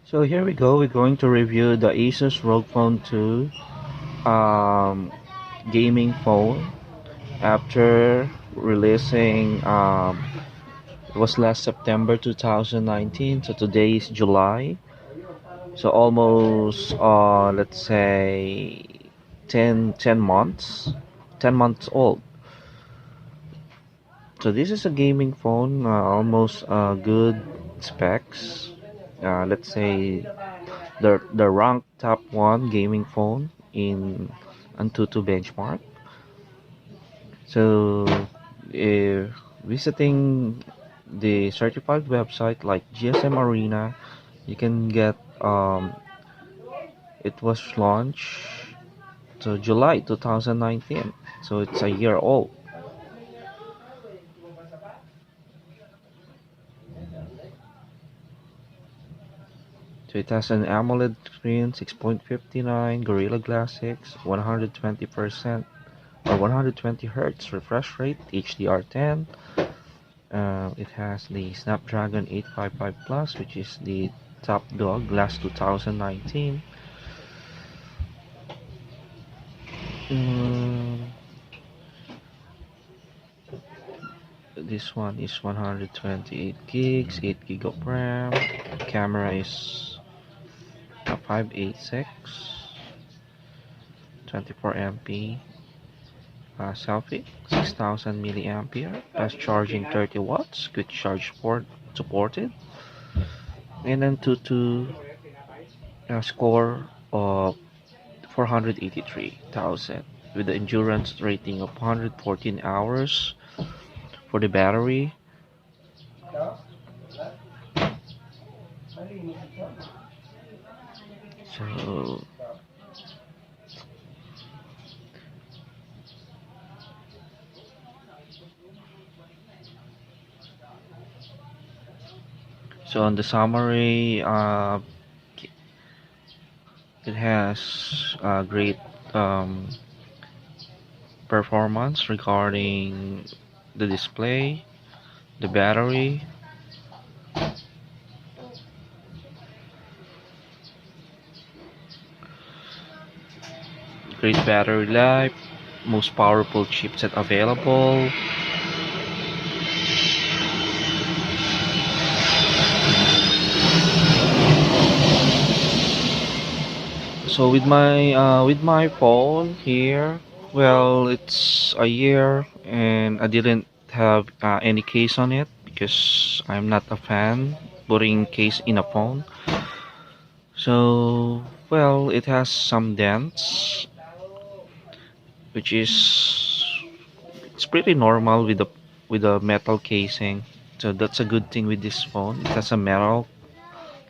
So here we go. We're going to review the Asus ROG Phone 2 um, gaming phone after releasing. It was last September 2019. So today is July. So almost let's say 10 months, 10 months old. So this is a gaming phone, almost good specs. Let's say the rank top one gaming phone in Antutu benchmark. So if visiting the certified website like GSM Arena, you can get it was launched to July 2019. So it's a year old. So it has an AMOLED screen, 6.59, Gorilla Glass 6, 120% or 120 Hz refresh rate, HDR10. It has the Snapdragon 855 Plus, which is the top dog last 2019. Um, this one is 128 gigs, 8 gig of RAM. Camera is a 586, 24 MP. Selfie, 6000 milliampere, fast charging 30 watts, quick charge port supported, and then to score of 483,000 with the endurance rating of 114 hours for the battery. So on the summary, it has great um, performance regarding the display, the battery, great battery life, most powerful chipset available. So with my phone here, well, it's a year and I didn't have any case on it because I'm not a fan putting case in a phone. So well, it has some dents, which is it's pretty normal with the metal casing. So that's a good thing with this phone. It has a metal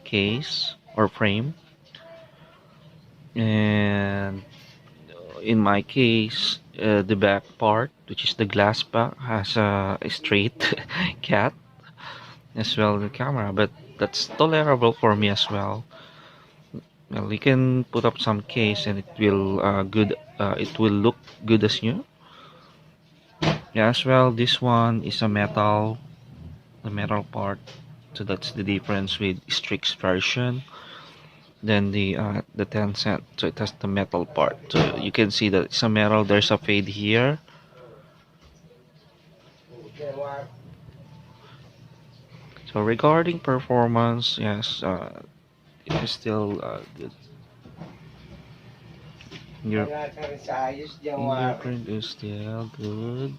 case or frame, and in my case, the back part, which is the glass back, has a straight cat as well as the camera, but that's tolerable for me as well. Well, you can put up some case and it will good. It will look good as new. Yeah, as well. This one is a metal, the metal part. So that's the difference with Strix version. Then the 10 cent. So it has the metal part. So you can see that it's a metal. There's a fade here. So regarding performance, yes, it is still good. Your fingerprint is still good.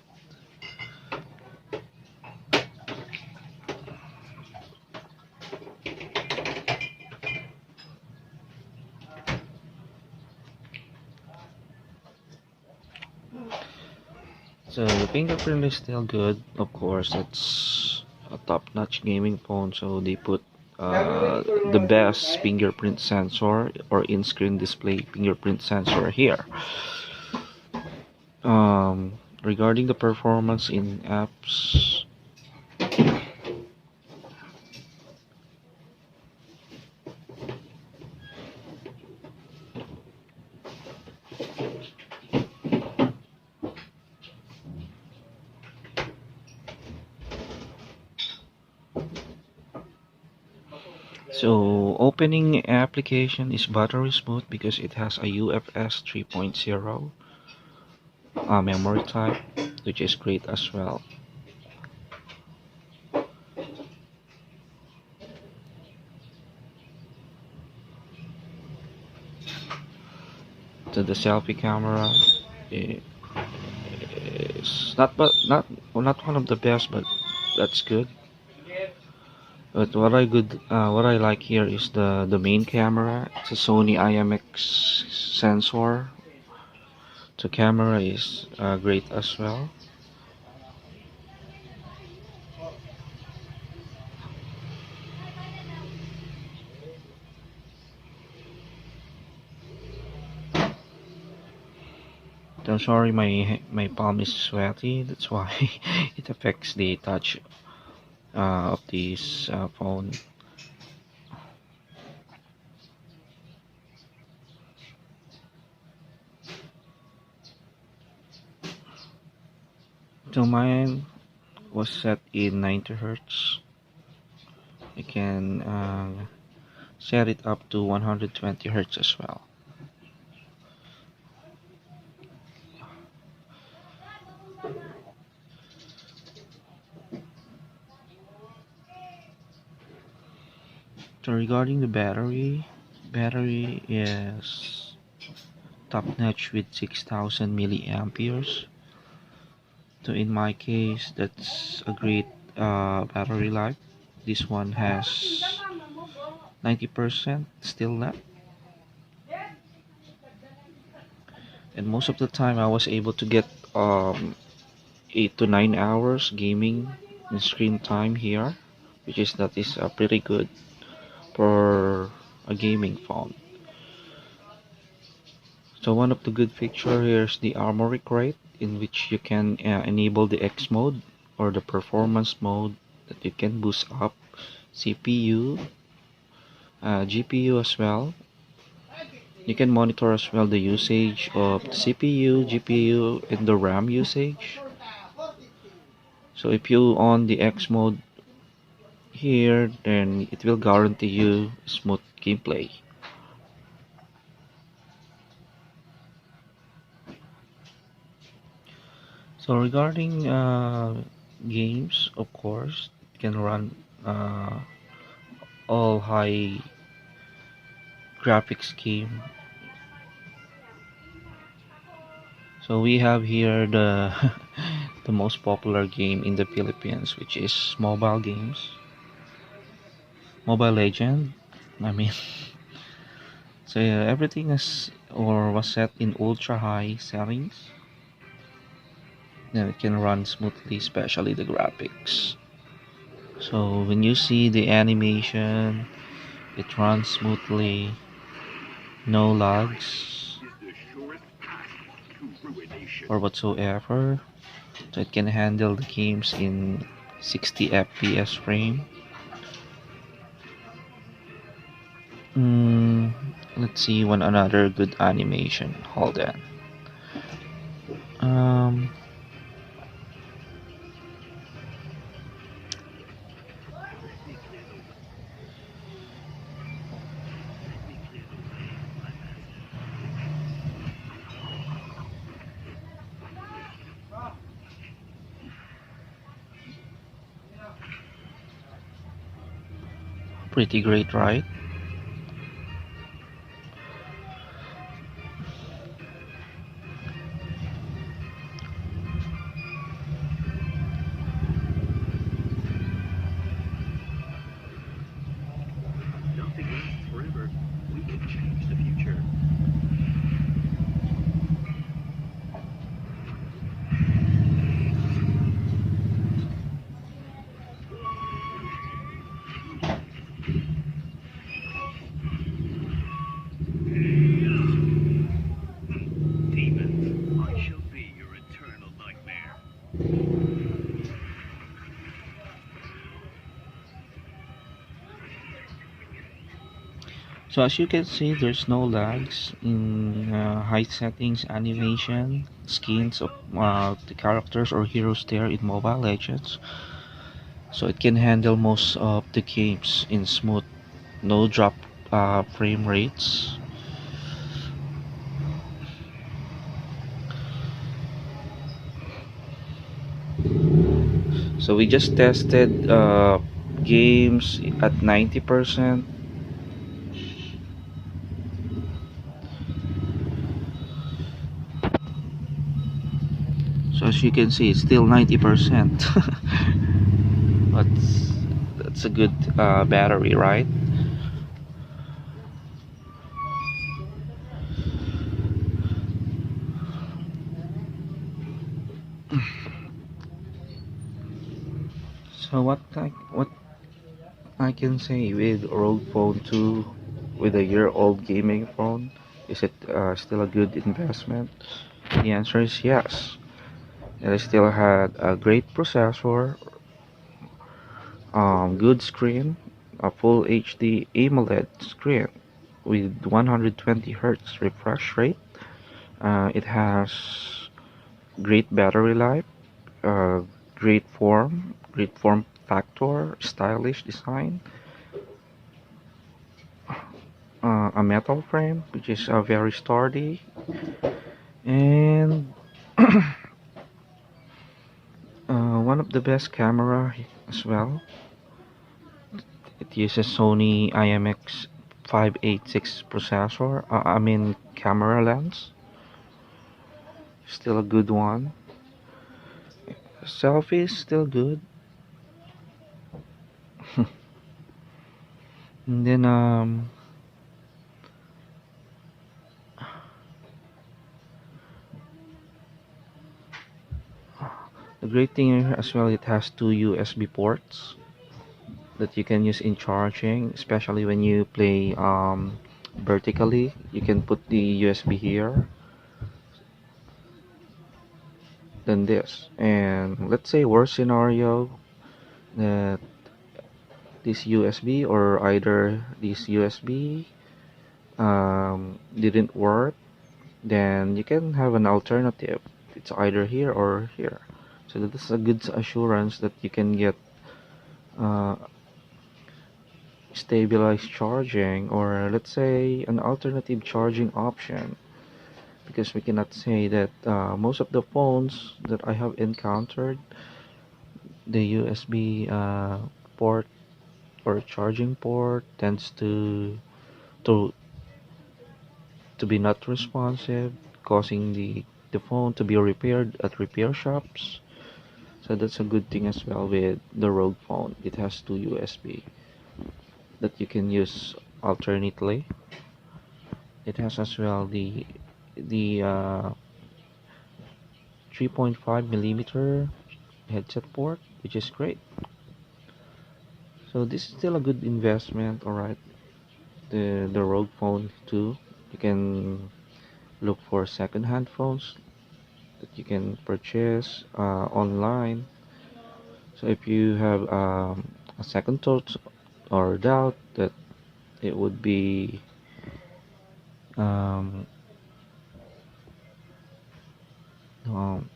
So the fingerprint is still good. Of course, it's a top-notch gaming phone, so they put the best fingerprint sensor or in-screen display fingerprint sensor here. Regarding the performance in apps, So opening application is buttery smooth because it has a UFS 3.0 memory type, which is great as well. So the selfie camera is not one of the best, but that's good. But what I like here is the main camera. It's a Sony IMX sensor. The camera is great as well. I'm sorry, my palm is sweaty. That's why it affects the touch of this phone. So mine was set in 90 hertz. I can set it up to 120 hertz as well. So regarding the battery is top notch with 6000 milliamperes. So in my case, that's a great battery life. This one has 90% still left, and most of the time I was able to get 8 to 9 hours gaming and screen time here, which is that is pretty good for a gaming phone. So one of the good feature here is the armory crate, in which you can enable the X mode or the performance mode, that you can boost up CPU, GPU as well. You can monitor as well the usage of the CPU, GPU, and the RAM usage. So if you on the X mode here, then it will guarantee you smooth gameplay. So regarding games, of course, it can run all high graphics game. So we have here the the most popular game in the Philippines, which is mobile games, Mobile Legend. I mean, so yeah, everything is or was set in ultra high settings. Then it can run smoothly, especially the graphics. So when you see the animation, it runs smoothly, no lags or whatsoever. So it can handle the games in 60 FPS frame. Mm, let's see one another good animation. Hold on. Um, Pretty great, right? So as you can see, there's no lags in high settings animation, skins of the characters or heroes there in Mobile Legends. So it can handle most of the games in smooth no drop frame rates. So we just tested games at 90%. So as you can see, it's still 90%. but that's a good battery, right? So what I can say with ROG Phone 2, with a year-old gaming phone, is it still a good investment? The answer is yes. It still had a great processor, good screen, a full HD AMOLED screen with 120 Hz refresh rate. It has great battery life, uh, great form factor, stylish design, a metal frame which is very sturdy, and one of the best camera as well. It uses Sony IMX 586 processor. I mean camera lens. Still a good one. Selfie is still good. And then the great thing here as well, it has two USB ports that you can use in charging, especially when you play vertically. You can put the USB here, then this, and let's say worst scenario that this USB or either this USB didn't work, then you can have an alternative. It's either here or here. So that is a good assurance that you can get uh, stabilized charging, or let's say an alternative charging option, because we cannot say that most of the phones that I have encountered, the USB port or charging port tends to to be not responsive, causing the phone to be repaired at repair shops. So that's a good thing as well with the ROG Phone. It has two USB that you can use alternately. It has as well the 3.5 millimeter headset port, which is great. So this is still a good investment, all right. The ROG Phone 2. You can look for second-hand phones that you can purchase online. So if you have a second thought or doubt that it would be um, um,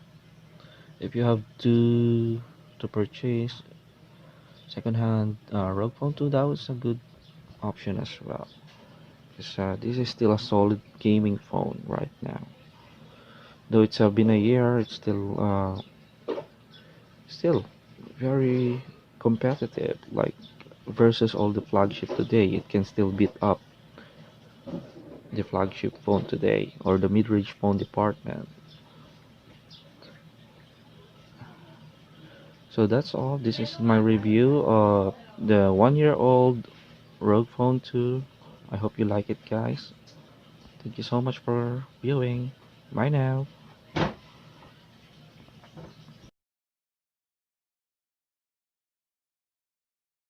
if you have to purchase second-hand ROG Phone 2, that was a good option as well. Because this is still a solid gaming phone right now. Though it's been a year, it's still very competitive. Like versus all the flagship today, it can still beat up the flagship phone today or the mid-range phone department. So that's all. This is my review of the 1-year-old ROG Phone 2. I hope you like it, guys. Thank you so much for viewing. Bye now.